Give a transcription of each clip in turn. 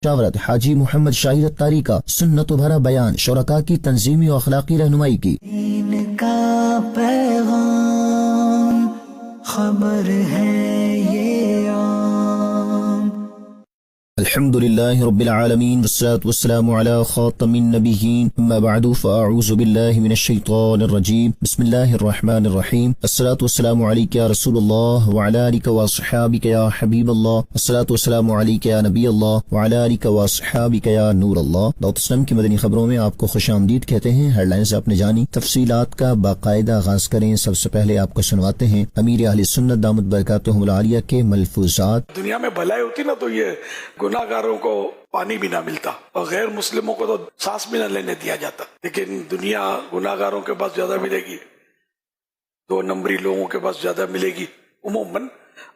مشاورت حاجی محمد شاہد اتاری کا سنت و بھرا بیان، شرکاء کی تنظیمی و اخلاقی رہنمائی کی۔ دین کا پیغام خبر ہے یہ عام۔ الحمد للہ رب العالمین والصلاة والسلام علی خاتم النبیین، اما بعد فاعوذ باللہ من الشیطان الرجیم، بسم اللہ الرحمن الرحیم، الصلاة والسلام علیک یا رسول اللہ وعلی آلک واصحابک یا حبیب اللہ، الصلاة والسلام علیک یا نبی اللہ وعلی آلک واصحابک یا نور اللہ۔ دعوت اسلام کی مدنی خبروں میں آپ کو خوش آمدید کہتے ہیں۔ ہیڈ لائنز آپ نے جانی، تفصیلات کا باقاعدہ آغاز کریں۔ سب سے پہلے آپ کو سنواتے ہیں امیر اہل سنت دامت برکاتہم العالیہ کے ملفوظات۔ دنیا میں بھلائی ہوتی نا تو یہ گناہ گاروں کو پانی بھی نہ ملتا اور غیر مسلموں کو تو سانس بھی نہ لینے دیا جاتا، لیکن دنیا گناہ گاروں کے پاس زیادہ ملے گی، 2 نمبری لوگوں کے پاس زیادہ ملے گی۔ عموماً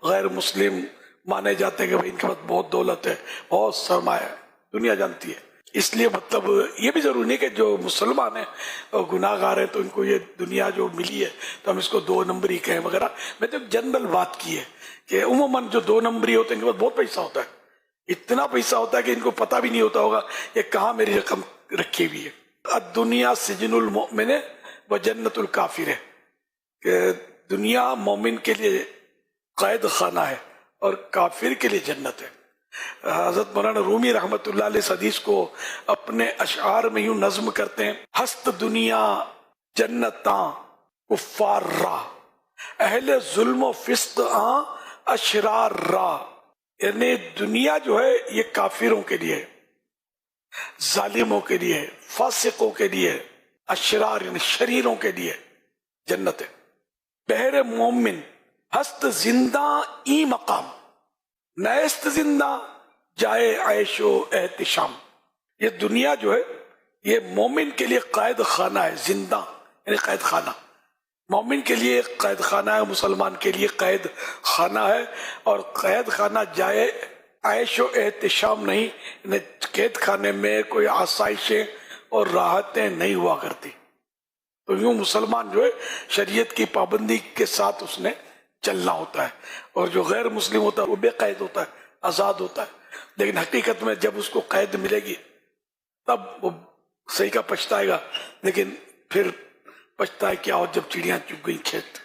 غیر مسلم مانے جاتے ہیں کہ بھائی ان کے پاس بہت دولت ہے، بہت سرمایہ ہے، دنیا جانتی ہے۔ اس لیے مطلب یہ بھی ضروری نہیں کہ جو مسلمان ہیں اور گناہ گار ہیں تو ان کو یہ دنیا جو ملی ہے تو ہم اس کو 2 نمبری کہیں وغیرہ۔ میں تو جنرل بات کی ہے کہ عموماً جو 2 نمبری ہوتے ہیں ان کے پاس بہت پیسہ ہوتا ہے، اتنا پیسہ ہوتا ہے کہ ان کو پتہ بھی نہیں ہوتا ہوگا یہ کہاں میری رقم رکھی ہوئی ہے۔ الدنیا سجن المؤمن و جنت الکافر ہے، کہ دنیا مومن کے لیے قید خانہ ہے اور کافر کے لیے جنت ہے۔ حضرت مولانا رومی رحمۃ اللہ علیہ اس حدیث کو اپنے اشعار میں یوں نظم کرتے ہیں: ہست دنیا جنتاں کفار را، اہل ظلم و فسق آں اشرار را۔ یعنی دنیا جو ہے یہ کافروں کے لیے، ظالموں کے لیے، فاسقوں کے لیے، اشرار یعنی شریروں کے لیے جنت ہے۔ بہر مومن ہست زندہ ای مقام، نیست زندہ جائے عیش و احتشام۔ یہ دنیا جو ہے یہ مومن کے لیے قید خانہ ہے، زندہ یعنی قید خانہ، مومن کے لیے قید خانہ ہے، مسلمان کے لیے قید خانہ ہے، اور قید خانہ جائے عیش و احتشام نہیں، یعنی قید خانے میں کوئی آسائشیں اور راحتیں نہیں ہوا کرتی۔ تو یوں مسلمان جو ہے شریعت کی پابندی کے ساتھ اس نے چلنا ہوتا ہے، اور جو غیر مسلم ہوتا ہے وہ بے قید ہوتا ہے، آزاد ہوتا ہے۔ لیکن حقیقت میں جب اس کو قید ملے گی تب وہ صحیح کا پچھتائے گا، لیکن پھر پچھتا ہے کیا ہو جب چڑیاں چگ گئی کھیت،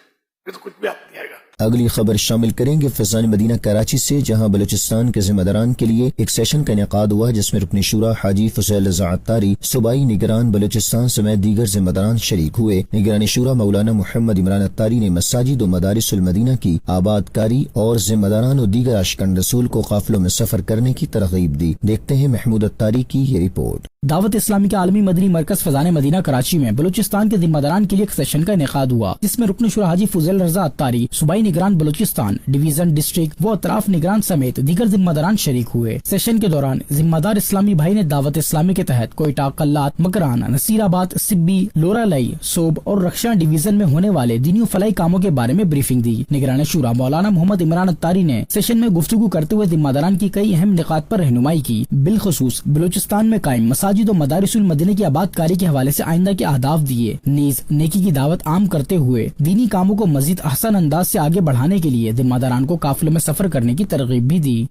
پھر تو کچھ بھی ہاتھ نہیں آئے گا۔ اگلی خبر شامل کریں گے فیضان مدینہ کراچی سے، جہاں بلوچستان کے ذمہ داران کے لیے ایک سیشن کا انعقاد ہوا جس میں رکن شورا حاجی فضیل رضا عطاری، صوبائی نگران بلوچستان سمیت دیگر ذمہ داران شریک ہوئے۔ نگران شورا مولانا محمد عمران عطاری نے مساجد و مدارس المدینہ کی آباد کاری اور ذمہ داران و دیگر عاشقان رسول کو قافلوں میں سفر کرنے کی ترغیب دی۔ دیکھتے ہیں محمود عطاری کی یہ رپورٹ۔ دعوت اسلامی کے عالمی مدنی مرکز فیضان مدینہ کراچی میں بلوچستان کے ذمہ داران کے لیے ایک سیشن کا انعقاد ہوا جس میں رکن شورا حاجی فضیل رضا عطاری، صوبائی نگران بلوچستان ڈویژن ڈسٹرکٹ و اطراف نگران سمیت دیگر ذمہ داران شریک ہوئے۔ سیشن کے دوران ذمہ دار اسلامی بھائی نے دعوت اسلامی کے تحت کوئٹہ، قلات، مکران، نصیر آباد، سبی، لورا لئی، صوب اور رخشاں ڈویژن میں ہونے والے دینی و فلاحی کاموں کے بارے میں بریفنگ دی۔ نگران شورا مولانا محمد عمران عطاری نے سیشن میں گفتگو کرتے ہوئے ذمہ داران کی کئی اہم نکات پر رہنمائی کی، بالخصوص بلوچستان میں قائم مساجد و مدارس المدینہ کی آباد کاری کے حوالے سے آئندہ کے اہداف دیے، نیز نیکی کی دعوت عام کرتے ہوئے دینی کاموں کو مزید احسن انداز سے آگے بڑھانے کے لیے ذمہ داران کو قافلوں میں سفر کرنے کی ترغیب بھی دی۔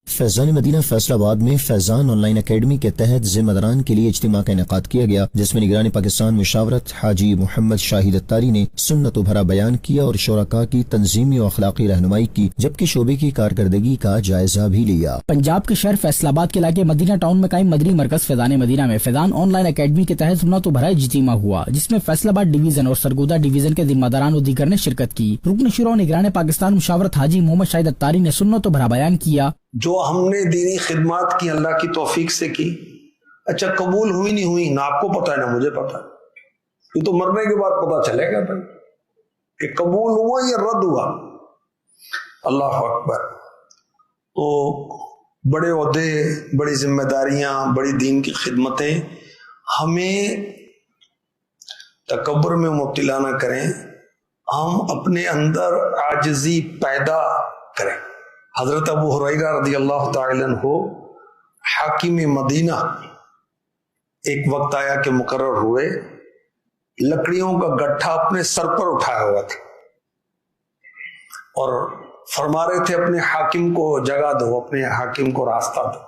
فیضان مدینہ فیصل آباد میں فیضان آن لائن اکیڈمی کے تحت ذمہ داران کے لیے اجتماع کا انعقاد کیا گیا جس میں نگران پاکستان مشاورت حاجی محمد شاہد اتاری نے سنت و بھرا بیان کیا اور شرکاء کی تنظیمی و اخلاقی رہنمائی کی، جبکہ شعبے کی کارکردگی کا جائزہ بھی لیا۔ پنجاب کے شہر فیصل آباد کے علاقے مدینہ ٹاؤن میں قائم مدنی مرکز فیضان مدینہ میں فیضان آن لائن اکیڈمی کے تحت سنت و بھرا اجتماع ہوا جس میں فیصل آباد ڈویژن اور سرگودا ڈویژن کے ذمہ داران و دیگر نے شرکت کی۔ رکن شورا نگران پاکستان مشاورت حاجی محمد شاہد اتاری نے سنت و بھرا بیان کیا۔ جو ہم نے دینی خدمات کی اللہ کی توفیق سے کی، اچھا قبول ہوئی نہیں ہوئی نہ آپ کو پتا ہے نہ مجھے پتا ہے، یہ تو مرنے کے بعد پتا چلے گا بھائی کہ قبول ہوا یا رد ہوا۔ اللہ اکبر۔ تو بڑے عہدے، بڑی ذمہ داریاں، بڑی دین کی خدمتیں ہمیں تکبر میں مبتلا نہ کریں، ہم اپنے اندر عاجزی پیدا کریں۔ حضرت ابو ہریرہ رضی اللہ تعالی عنہ حاکم مدینہ ایک وقت آیا کہ مقرر ہوئے، لکڑیوں کا گٹھا اپنے سر پر اٹھایا ہوا تھا اور فرما رہے تھے اپنے حاکم کو جگہ دو، اپنے حاکم کو راستہ دو۔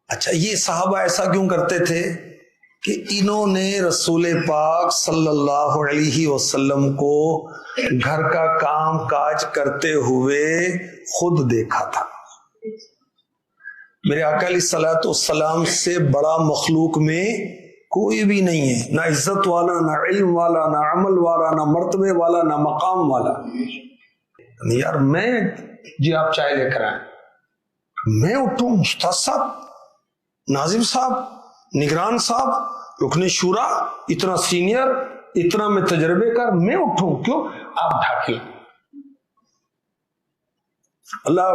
اچھا یہ صحابہ ایسا کیوں کرتے تھے کہ انہوں نے رسول پاک صلی اللہ علیہ وسلم کو گھر کا کام کاج کرتے ہوئے خود دیکھا تھا. میرے آقا علیہ الصلوۃ والسلام سے بڑا مخلوق میں کوئی بھی نہیں ہے، نہ عزت والا، نہ علم والا، نہ عمل والا، نہ مرتبے والا، نہ مقام والا. یار میں جی آپ چائے لے کر آئیں، میں اٹھوں استاد صاحب، ناظم صاحب، نگران صاحب، رکن شورا، اتنا سینئر، اتنا میں تجربے کار، میں اٹھوں کیوں؟ آپ ڈھاکیں. اللہ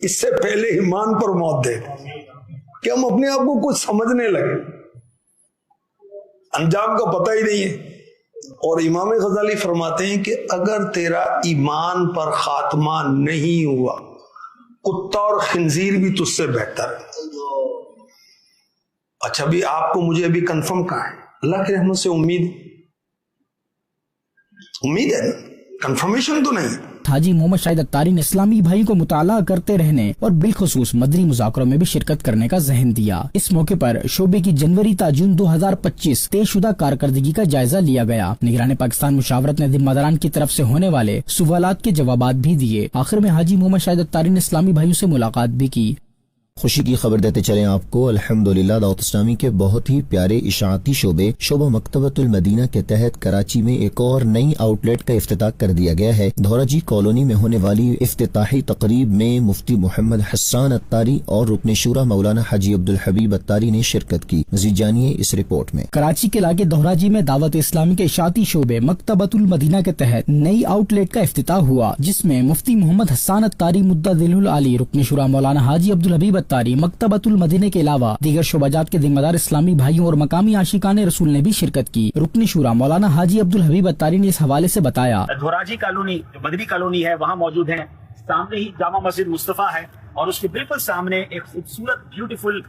اس سے پہلے ایمان پر موت دے کہ ہم اپنے آپ کو کچھ سمجھنے لگے، انجام کا پتہ ہی نہیں ہے. اور امام غزالی فرماتے ہیں کہ اگر تیرا ایمان پر خاتمہ نہیں ہوا، کتا اور خنزیر بھی تجھ سے بہتر ہے. اچھا بھی آپ کو مجھے ابھی کنفرم کہاں ہے؟ اللہ کی رحمت سے امید ہے نا، کنفرمیشن تو نہیں. حاجی محمد شاہد اتاری نے اسلامی بھائی کو مطالعہ کرتے رہنے اور بالخصوص مدنی مذاکروں میں بھی شرکت کرنے کا ذہن دیا. اس موقع پر شعبے کی جنوری تا جون 2025 طے شدہ کارکردگی کا جائزہ لیا گیا. نگران پاکستان مشاورت نے ذمہ داران کی طرف سے ہونے والے سوالات کے جوابات بھی دیے. آخر میں حاجی محمد شاہد اتاری نے اسلامی بھائیوں سے ملاقات بھی کی. خوشی کی خبر دیتے چلیں آپ کو، الحمدللہ دعوت اسلامی کے بہت ہی پیارے اشاعتی شعبہ مکتبۃ المدینہ کے تحت کراچی میں ایک اور نئی آؤٹ لیٹ کا افتتاح کر دیا گیا ہے. دھوراجی کالونی میں ہونے والی افتتاحی تقریب میں مفتی محمد حسان اتاری اور رکن شورا مولانا حاجی عبدالحبیب اتاری نے شرکت کی. مزید جانیے اس رپورٹ میں. کراچی کے علاقے دھوراجی میں دعوت اسلامی کے اشاعتی شعبے مکتبۃ المدینہ کے تحت نئی آؤٹ لیٹ کا افتتاح ہوا، جس میں مفتی محمد حسان اتاری مدۃ العالی، رکن شورا مولانا حاجی عبدالحبیب اتاری، مکتبۃ المدینہ کے علاوہ دیگر شعبہ جات کے ذمہ دار اسلامی بھائیوں اور مقامی عاشقان رسول نے بھی شرکت کی. رکن شورا مولانا حاجی عبدالحبیب اتاری نے اس حوالے سے بتایا، دھوراجی کالونی جو مدنی کالونی ہے وہاں موجود ہیں. سامنے ہی جامع مسجد مصطفیٰ ہے اور اس کے بالکل سامنے ایک خوبصورت بیوٹیفل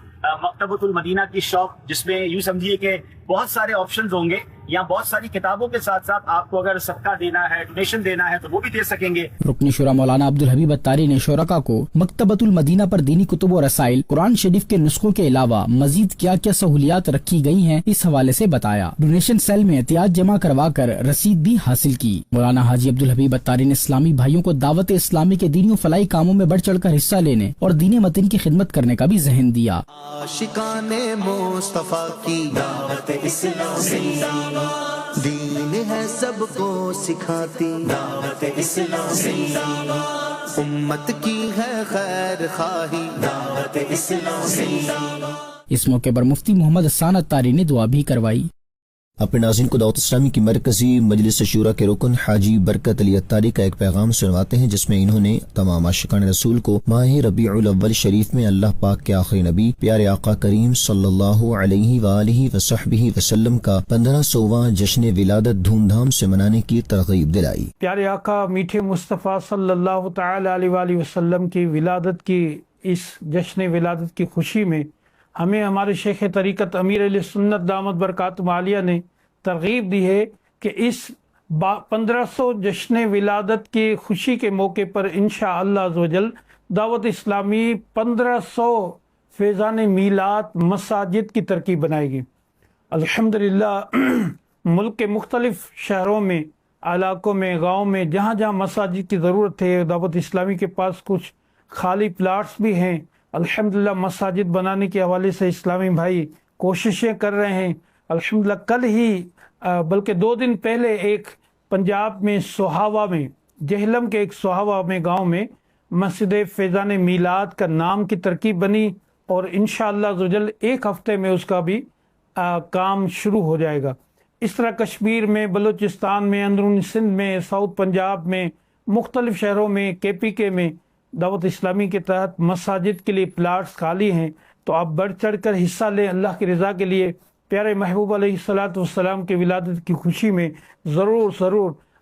مکتبۃ المدینہ کی شاپ، جس میں یوں سمجھیے کہ بہت سارے آپشنز ہوں گے. یہاں بہت ساری کتابوں کے ساتھ ساتھ آپ کو اگر صدقہ دینا ہے، ڈونیشن دینا ہے تو وہ بھی دے سکیں گے. رکن شورا مولانا عبدالحبیب اتاری نے شرکاء کو مکتبۃ المدینہ پر دینی کتب و رسائل، قرآن شریف کے نسخوں کے علاوہ مزید کیا کیا سہولیات رکھی گئی ہیں اس حوالے سے بتایا. ڈونیشن سیل میں احتیاط جمع کروا کر رسید بھی حاصل کی. مولانا حاجی عبدالحبیب اتاری نے اسلامی بھائیوں کو دعوت اسلامی کے دینی و فلاحی کاموں میں بڑھ چڑھ کر حصہ لینے اور دین متن کی خدمت کرنے کا بھی ذہن دیا. عاشقان مصطفیٰ کی دعوت اسلامی دین ہے سب کو سکھاتی، دعوت اسلامی امت کی ہے خیر خواہی، دعوت اسلامی. اس موقع پر مفتی محمد حسان اتاری نے دعا بھی کروائی. اپنے ناظرین کو دعوت اسلامی کی مرکزی مجلس شورا کے رکن حاجی برکت علی اتاری کا ایک پیغام سنواتے ہیں، جس میں انہوں نے تمام عاشقان رسول کو ماہ ربیع الاول شریف میں اللہ پاک کے آخری نبی پیارے آقا کریم صلی اللہ علیہ وآلہ وصحبہ وسلم کا 1500واں جشن ولادت دھوم دھام سے منانے کی ترغیب دلائی. پیارے آقا میٹھے مصطفیٰ صلی اللہ تعالی علیہ وآلہ وسلم کی ولادت کی اس جشن ولادت کی خوشی میں ہمیں ہمارے شیخ طریقت امیر اہل سنت دامت برکاتہم عالیہ نے ترغیب دی ہے کہ اس 1500 جشن ولادت کی خوشی کے موقع پر انشاءاللہ عزوجل دعوت اسلامی 1500 فیضان میلاد مساجد کی ترکیب بنائے گی. الحمدللہ ملک کے مختلف شہروں میں، علاقوں میں، گاؤں میں جہاں جہاں مساجد کی ضرورت ہے، دعوت اسلامی کے پاس کچھ خالی پلاٹس بھی ہیں. الحمدللہ مساجد بنانے کے حوالے سے اسلامی بھائی کوششیں کر رہے ہیں. الحمدللہ کل ہی بلکہ 2 دن پہلے ایک پنجاب میں سہاوا میں، جہلم کے ایک سہاوا میں گاؤں میں مسجد فیضان میلاد کا نام کی ترکیب بنی اور انشاءاللہ عزوجل 1 ہفتے میں اس کا بھی کام شروع ہو جائے گا. اس طرح کشمیر میں، بلوچستان میں، اندرون سندھ میں، ساؤتھ پنجاب میں، مختلف شہروں میں، KPK میں دعوت اسلامی کے تحت مساجد کے لیے پلاٹس خالی ہیں. تو آپ بڑھ چڑھ کر حصہ لیں اللہ کی رضا کے لیے. پیارے محبوب علیہ الصلوۃ والسلام کی ولادت کی خوشی میں ضرور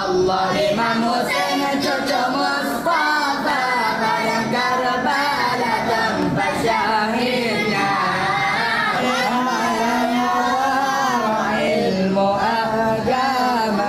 Allah Imam Hussein cucu Mustafa bareng Karbala tempat syahidnya ilmu agama।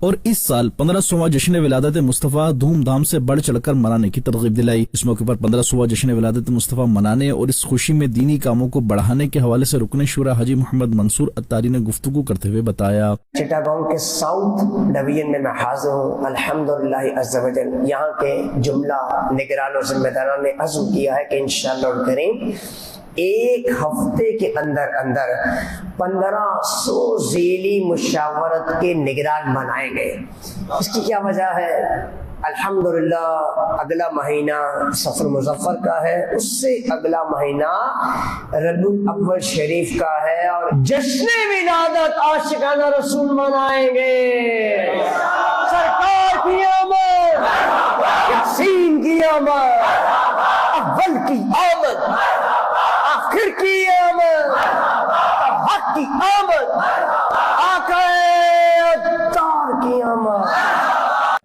اور اس سال 1500واں جشن ولادت مصطفیٰ دھوم دھام سے بڑھ چڑھ کر منانے کی ترغیب دلائی۔ اس موقع پر 1500واں جشن ولادت مصطفیٰ منانے اور اس خوشی میں دینی کاموں کو بڑھانے کے حوالے سے رکن شورا حاجی محمد منصور اتاری نے گفتگو کرتے ہوئے بتایا، چٹاگانگ کے ساؤتھ ڈویژن میں حاضر ہوں الحمدللہ عز و جل۔ یہاں کے جملہ نگران اور ذمہ داران نے عزم کیا ہے کہ انشاءاللہ الکریم ایک ہفتے کے اندر 1500 ذیلی مشاورت کے نگران بنائے گئے۔ اس کی کیا وجہ ہے؟ الحمدللہ اگلا مہینہ سفر مظفر کا ہے، اس سے اگلا مہینہ ربیع الاول شریف کا ہے، اور جشن ولادت عاشقانہ رسول منائیں گے۔ سرکار کی آمد، یاسین کی آمد، اول کی آمد، آخر کی آمد، حق کی آمد، آقا اتار کی آمد۔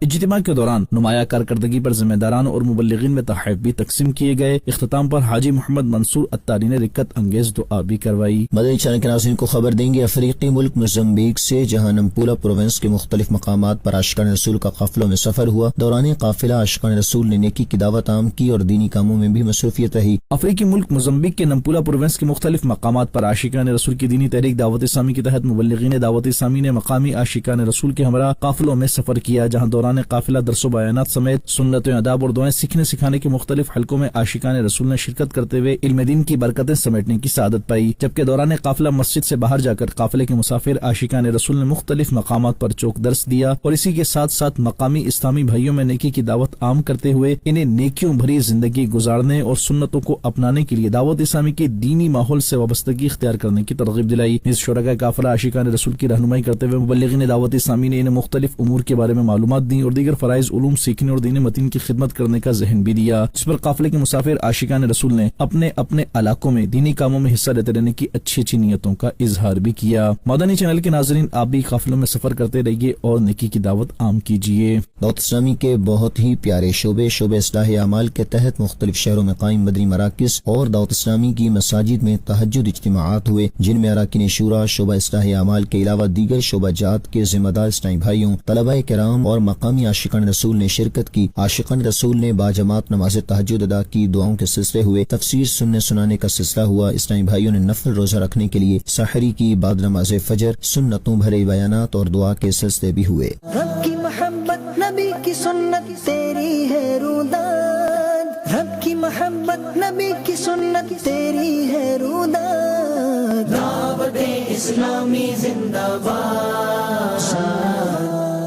اجتماع کے دوران نمایاں کارکردگی پر ذمہ داران اور مبلغین میں تحائف بھی تقسیم کیے گئے۔ اختتام پر حاجی محمد منصور اتاری نے رکت انگیز دعا بھی کروائی۔ مدنی چینل کے ناظرین کو خبر دیں گے افریقی ملک موزمبیق سے جہاں نمپولا پروونس کے مختلف مقامات پر عاشقان رسول کا قافلوں میں سفر ہوا۔ دوران قافلہ عاشقان رسول نے نیکی کی دعوت عام کی اور دینی کاموں میں بھی مصروفیت رہی۔ افریقی ملک موزمبیق کے نمپولا پروونس کے مختلف مقامات پر عاشقان رسول کی دینی تحریک دعوت اسلامی کے تحت مبلغین دعوت اسلامی نے مقامی عاشقان رسول کے ہمراہ قافلوں میں سفر کیا، جہاں دوران قافلہ درس و بیانات سمیت سنت و آداب اور دعائیں سیکھنے سکھانے کے مختلف حلقوں میں عاشقان رسول نے شرکت کرتے ہوئے علم دین کی برکتیں سمیٹنے کی سعادت پائی، جبکہ دوران قافلہ مسجد سے باہر جا کر قافلے کے مسافر عاشقان رسول نے مختلف مقامات پر چوک درس دیا اور اسی کے ساتھ ساتھ مقامی اسلامی بھائیوں میں نیکی کی دعوت عام کرتے ہوئے انہیں نیکیوں بھری زندگی گزارنے اور سنتوں کو اپنانے کے لیے دعوت اسلامی کے دینی ماحول سے وابستگی اختیار کرنے کی ترغیب دلائی۔ اس شرکاء قافلہ عاشقان رسول کی رہنمائی کرتے ہوئے مبلغین دعوت اسلامی نے انہیں مختلف امور کے بارے میں معلومات دی اور دیگر فرائض علوم سیکھنے اور دین متین کی خدمت کرنے کا ذہن بھی دیا، جس پر قافلے کے مسافر عاشقان رسول نے اپنے اپنے علاقوں میں دینی کاموں میں حصہ لیتے رہنے کی اچھی اچھی نیتوں کا اظہار بھی کیا۔ مدنی چینل کے ناظرین، آپ بھی قافلوں میں سفر کرتے رہیے اور نیکی کی دعوت عام کیجیے۔ دعوت اسلامی کے بہت ہی پیارے شعبے اصلاح اعمال کے تحت مختلف شہروں میں قائم مدنی مراکز اور دعوت اسلامی کی مساجد میں تہجد اجتماعات ہوئے، جن میں اراکین شورا شعبہ اصلاح اعمال کے علاوہ دیگر شعبہ جات کے ذمہ دار اسلامی بھائیوں، طلباء کرام اور مقامی عاشقان رسول نے شرکت کی۔ عاشقان رسول نے باجماعت نماز تہجد ادا کی، دعاؤں کے سلسلے ہوئے، تفسیر سننے سنانے کا سلسلہ ہوا۔ اسلامی بھائیوں نے نفل روزہ رکھنے کے لیے سحری کی، بعد نماز فجر سنتوں بھرے بیانات اور دعا کے سلسلے بھی ہوئے۔ رب کی محبت نبی کی سنت تیری ہے روداد، رب کی محبت نبی کی سنت تیری ہے روداد، دعوت اسلامی زندہ باد،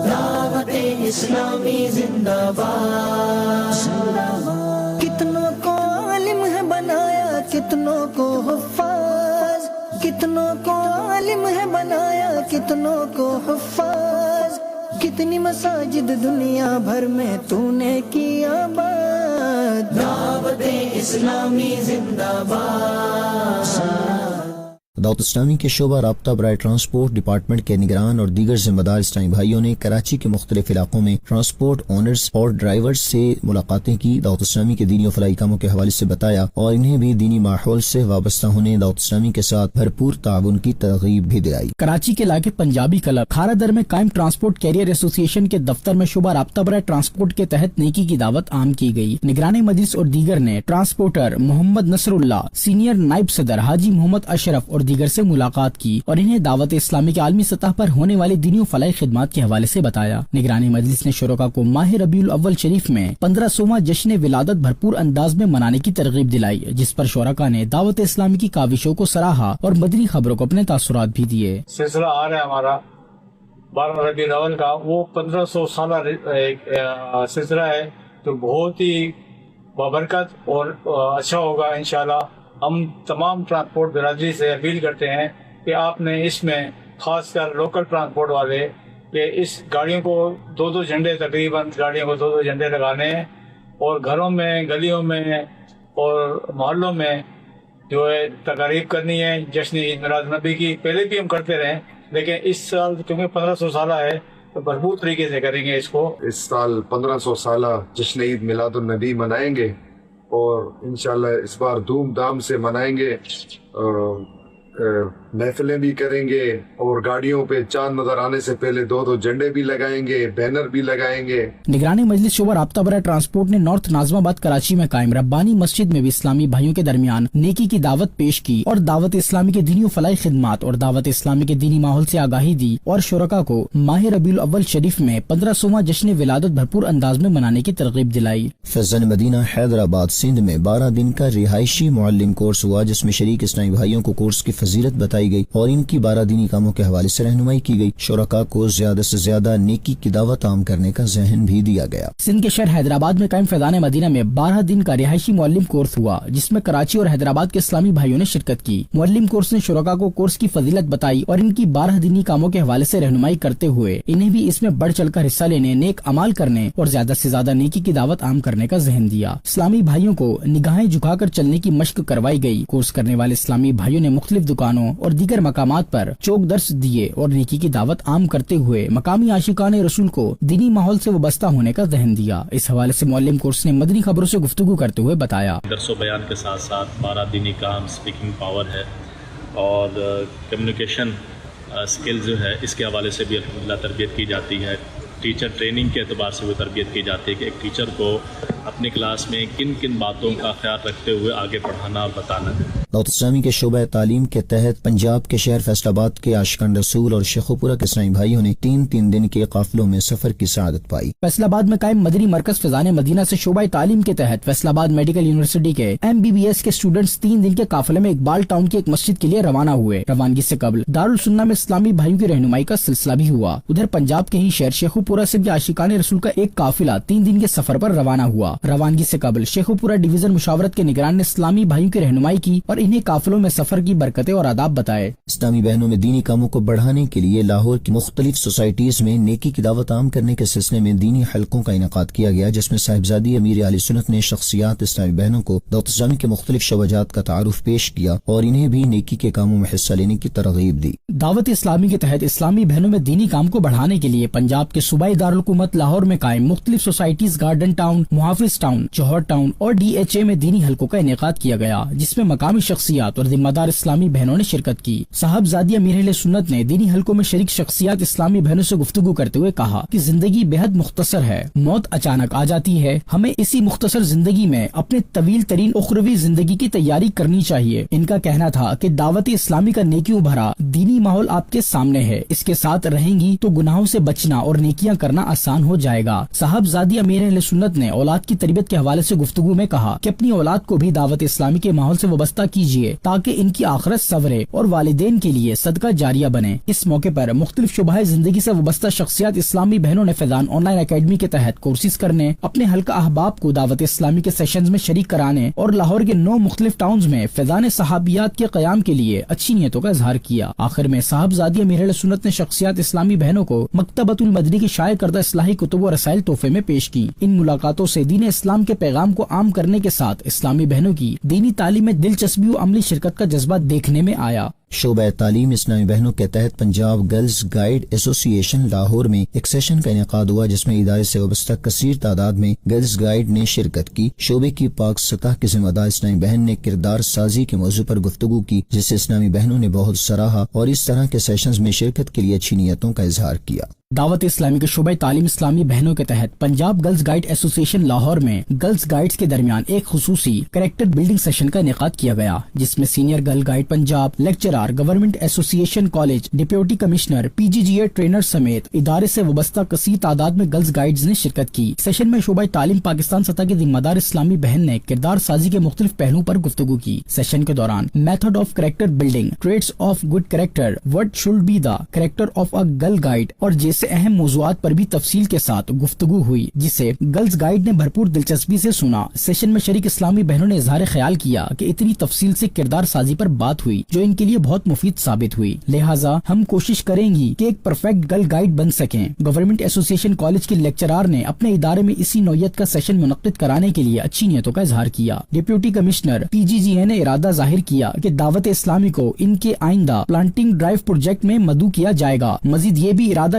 دعوت اسلامی زندہ باد۔ کتنوں کو عالم ہے بنایا، کتنوں کو حفاظ، کتنوں کو عالم ہے بنایا، کتنوں کو حفاظ، کتنی مساجد دنیا بھر میں تو نے کیا آباد، دعوت اسلامی زندہ باد۔ دعوت اسلامی کے شعبہ رابطہ برائے ٹرانسپورٹ ڈپارٹمنٹ کے نگران اور دیگر ذمہ دار اسلامی بھائیوں نے کراچی کے مختلف علاقوں میں ٹرانسپورٹ اونرز اور ڈرائیورز سے ملاقاتیں کی، دعوت اسلامی کے دینی و فلاحی کاموں کے حوالے سے بتایا اور انہیں بھی دینی ماحول سے وابستہ ہونے، دعوت اسلامی کے ساتھ بھرپور تعاون کی ترغیب بھی دلائی۔ کراچی کے علاقے پنجابی کلب کھارا در میں قائم ٹرانسپورٹ کیریئر ایسوسی ایشن کے دفتر میں شعبہ رابطہ برائے ٹرانسپورٹ کے تحت نیکی کی دعوت عام کی گئی۔ نگران مجلس اور دیگر نے ٹرانسپورٹر محمد نصر اللہ، سینئر نائب صدر حاجی محمد اشرف اور دیگر سے ملاقات کی اور انہیں دعوت اسلامی کے عالمی سطح پر ہونے والے دینی و فلاحی خدمات کے حوالے سے بتایا۔ نگران مجلس نے شرکاء کو ماہ ربیع الاول شریف میں 1500واں جشن ولادت بھرپور انداز میں منانے کی ترغیب دلائی، جس پر شرکاء نے دعوت اسلامی کی کاوشوں کو سراہا اور مدنی خبروں کو اپنے تاثرات بھی دیے۔ سلسلہ آ رہا ہے ہمارا 12 ربیع الاول کا، وہ 1500 سالہ سلسلہ ہے، تو بہت ہی بابرکت اور اچھا ہوگا انشاءاللہ۔ ہم تمام ٹرانسپورٹ برادری سے اپیل کرتے ہیں کہ آپ نے اس میں خاص کر لوکل ٹرانسپورٹ والے کہ اس گاڑیوں کو 2 جھنڈے، تقریباً گاڑیوں کو 2 جھنڈے لگانے ہیں اور گھروں میں، گلیوں میں اور محلوں میں جو ہے تقاریب کرنی ہے جشن عید میلاد نبی کی۔ پہلے بھی ہم کرتے رہے لیکن اس سال کیونکہ 1500 سالہ ہے تو بھرپور طریقے سے کریں گے اس کو۔ اس سال 1500 سالہ جشن عید میلاد النبی منائیں گے اور انشاءاللہ اس بار دھوم دھام سے منائیں گے۔ محفلیں بھی کریں گے اور گاڑیوں پہ چاند نظر آنے سے پہلے 2 جھنڈے بھی لگائیں گے، بینر بھی لگائیں گے۔ نگرانی مجلس شعبہ رابطہ برائے ٹرانسپورٹ نے نارتھ ناظم آباد کراچی میں قائم ربانی مسجد میں بھی اسلامی بھائیوں کے درمیان نیکی کی دعوت پیش کی اور دعوت اسلامی کے دینی و فلاحی خدمات اور دعوت اسلامی کے دینی ماحول سے آگاہی دی اور شرکاء کو ماہ ربیع الاول شریف میں 1500واں جشن ولادت بھرپور انداز میں منانے کی ترغیب دلائی۔ فیضان مدینہ حیدرآباد سندھ میں 12 دن کا رہائشی معلم کورس ہوا، جس میں شریک اسلامی بھائیوں کو کورس کی فضیلت بتائی گئی اور ان کی 12 دینی کاموں کے حوالے سے رہنمائی کی گئی۔ شرکاء کو زیادہ سے زیادہ نیکی کی دعوت عام کرنے کا ذہن بھی دیا گیا۔ سندھ کے شہر حیدرآباد میں قائم فیضان مدینہ میں 12 دن کا رہائشی معلم کورس ہوا، جس میں کراچی اور حیدرآباد کے اسلامی بھائیوں نے شرکت کی۔ معلم کورس نے شرکاء کو کورس کی فضیلت بتائی اور ان کی 12 دینی کاموں کے حوالے سے رہنمائی کرتے ہوئے انہیں بھی اس میں بڑھ چڑھ کر حصہ لینے، نیک اعمال کرنے اور زیادہ سے زیادہ نیکی کی دعوت عام کرنے کا ذہن دیا۔ اسلامی بھائیوں کو نگاہیں جھکا کر چلنے کی مشق کروائی گئی۔ کورس کرنے والے اسلامی بھائیوں نے مختلف دکانوں اور دیگر مقامات پر چوک درس دیے اور نیکی کی دعوت عام کرتے ہوئے مقامی عاشقان رسول کو دینی ماحول سے وابستہ ہونے کا ذہن دیا۔ اس حوالے سے معلم کورس نے مدنی خبروں سے گفتگو کرتے ہوئے بتایا، درس و بیان کے ساتھ ساتھ 12 دینی کام، اسپیکنگ پاور ہے اور کمیونیکیشن اسکل جو ہے، اس کے حوالے سے بھی الحمدللہ تربیت کی جاتی ہے۔ ٹیچر ٹریننگ کے اعتبار سے وہ تربیت کی جاتی ہے کہ ایک ٹیچر کو اپنی کلاس میں کن کن باتوں کا خیال رکھتے ہوئے آگے پڑھانا اور بتانا ہے۔ دعوت اسلامی کے شعبہ تعلیم کے تحت پنجاب کے شہر فیصل آباد کے عاشقان رسول اور شیخوپورہ کے اسلامی بھائیوں نے 3 دن کے قافلوں میں سفر کی سعادت پائی۔ فیصل آباد میں قائم مدنی مرکز فیضان مدینہ سے شعبہ تعلیم کے تحت فیصل آباد میڈیکل یونیورسٹی کے MBBS کے اسٹوڈنٹس 3 دن کے قافلے میں اقبال ٹاؤن کی ایک مسجد کے لیے روانہ ہوئے۔ روانگی سے قبل دارالسنہ میں اسلامی بھائیوں کی رہنمائی کا سلسلہ بھی ہوا۔ ادھر پنجاب کے ہی شہر شیخوپورہ سے بھی عاشقان رسول کا ایک قافلہ 3 دن کے سفر پر روانہ ہوا۔ روانگی سے قبل شیخوپورہ ڈویژن مشاورت کے نگران نے اسلامی بھائیوں کی رہنمائی کی اور انہیں قافلوں میں سفر کی برکتیں اور آداب بتائے۔ اسلامی بہنوں میں دینی کاموں کو بڑھانے کے لیے لاہور کی مختلف سوسائٹیز میں نیکی کی دعوت عام کرنے کے سلسلے میں دینی حلقوں کا انعقاد کیا گیا، جس میں صاحبزادی امیر اہل سنت نے شخصیات اسلامی بہنوں کو دعوت اسلامی کے مختلف شعبات کا تعارف پیش کیا اور انہیں بھی نیکی کے کاموں میں حصہ لینے کی ترغیب دی۔ دعوت اسلامی کے تحت اسلامی بہنوں میں دینی کام کو بڑھانے کے لیے پنجاب کے صوبائی دارالحکومت لاہور میں قائم مختلف سوسائٹیز گارڈن ٹاؤن، محافظ ٹاؤن، جوہر ٹاؤن اور DHA میں دینی حلقوں کا انعقاد کیا گیا، جس میں مقامی شخصیات اور ذمہ دار اسلامی بہنوں نے شرکت کی۔ صاحبزادی امیر اہل سنت نے دینی حلقوں میں شریک شخصیات اسلامی بہنوں سے گفتگو کرتے ہوئے کہا کہ زندگی بےحد مختصر ہے، موت اچانک آ جاتی ہے، ہمیں اسی مختصر زندگی میں اپنے طویل ترین اخروی زندگی کی تیاری کرنی چاہیے۔ ان کا کہنا تھا کہ دعوت اسلامی کا نیکیوں بھرا دینی ماحول آپ کے سامنے ہے، اس کے ساتھ رہیں گی تو گناہوں سے بچنا اور نیکیاں کرنا آسان ہو جائے گا۔ صاحبزادی امیر اہل سنت نے اولاد کی تربیت کے حوالے سے گفتگو میں کہا کہ اپنی اولاد کو بھی دعوت اسلامی کے ماحول سے وابستہ کیجیے تاکہ ان کی آخرت سنورے اور والدین کے لیے صدقہ جاریہ بنے۔ اس موقع پر مختلف شعبۂ زندگی سے وابستہ شخصیات اسلامی بہنوں نے فیضان آن لائن اکیڈمی کے تحت کورسز کرنے، اپنے حلقہ احباب کو دعوت اسلامی کے سیشنز میں شریک کرانے اور لاہور کے 9 مختلف ٹاؤنز میں فیضان صحابیات کے قیام کے لیے اچھی نیتوں کا اظہار کیا۔ آخر میں صاحبزادی امیر اہل سنت نے شخصیات اسلامی بہنوں کو مکتبۃ المدنی کی شائع کردہ اصلاحی کتب و رسائل تحفے میں پیش کی۔ ان ملاقاتوں سے دین اسلام کے پیغام کو عام کرنے کے ساتھ اسلامی بہنوں کی دینی تعلیم میں دلچسپی و عملی شرکت کا جذبہ دیکھنے میں آیا۔ شعبہ تعلیم اسلامی بہنوں کے تحت پنجاب گرلز گائیڈ ایسوسی ایشن لاہور میں ایک سیشن کا انعقاد ہوا، جس میں ادارے سے وابستہ کثیر تعداد میں گرلز گائیڈ نے شرکت کی۔ شعبے کی پاک سطح کے ذمہ دار اسلامی بہن نے کردار سازی کے موضوع پر گفتگو کی، جسے اسلامی بہنوں نے بہت سراہا اور اس طرح کے سیشنز میں شرکت کے لیے اچھی نیتوں کا اظہار کیا۔ دعوت اسلامی کے شعبہ تعلیم اسلامی بہنوں کے تحت پنجاب گرلز گائیڈ ایسوسی ایشن لاہور میں گرلز گائیڈز کے درمیان ایک خصوصی کریکٹر بلڈنگ سیشن کا انعقاد کیا گیا، جس میں senior girl guide Punjab, lecturer, government ایسوسی ایشن college, deputy commissioner, PGGA trainer سمیت ادارے سے وابستہ کثیر تعداد میں گرلز گائیڈز نے شرکت کی۔ سیشن میں شعبہ تعلیم پاکستان سطح کے ذمہ دار اسلامی بہن نے کردار سازی کے مختلف پہلوؤں پر گفتگو کی۔ سیشن کے دوران method of character building, traits of good character, what should be the character of a girl guide اور جیسے اہم موضوعات پر بھی تفصیل کے ساتھ گفتگو ہوئی، جسے گرلز گائیڈ نے بھرپور دلچسپی سے سنا۔ سیشن میں شریک اسلامی بہنوں نے اظہار خیال کیا کہ اتنی تفصیل سے کردار سازی پر بات ہوئی جو ان کے لیے بہت مفید ثابت ہوئی، لہٰذا ہم کوشش کریں گی کہ ایک پرفیکٹ گرل گائیڈ بن سکیں۔ گورنمنٹ ایسوسی ایشن کالج کے لیکچرار نے اپنے ادارے میں اسی نوعیت کا سیشن منعقد کرانے کے لیے اچھی نیتوں کا اظہار کیا۔ ڈپٹی کمشنر PGGA نے ارادہ ظاہر کیا کہ دعوت اسلامی کو ان کے آئندہ پلانٹنگ ڈرائیو پروجیکٹ میں مدعو کیا جائے گا۔ مزید یہ بھی ارادہ